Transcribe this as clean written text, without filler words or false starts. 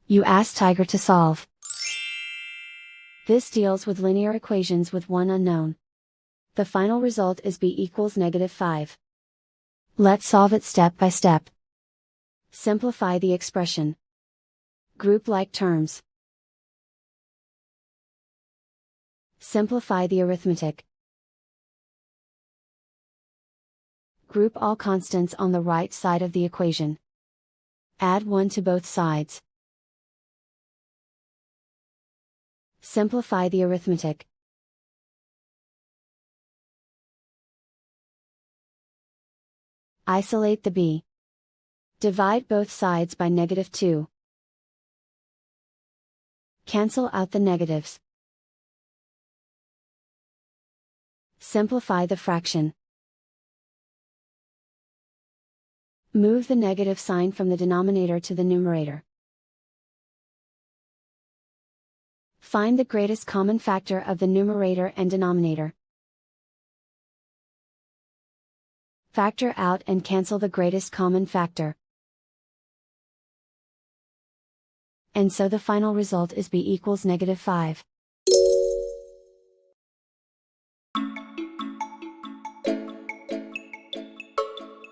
You ask Tiger to solve. This deals with linear equations with one unknown. The final result is b equals -5. Let's solve it step by step. Simplify the expression. Group like terms. Simplify the arithmetic. Group all constants on the right side of the equation. Add 1 to both sides. Simplify the arithmetic. Isolate the b. Divide both sides by -2. Cancel out the negatives. Simplify the fraction. Move the negative sign from the denominator to the numerator. Find the greatest common factor of the numerator and denominator. Factor out and cancel the greatest common factor. And so the final result is b equals -5.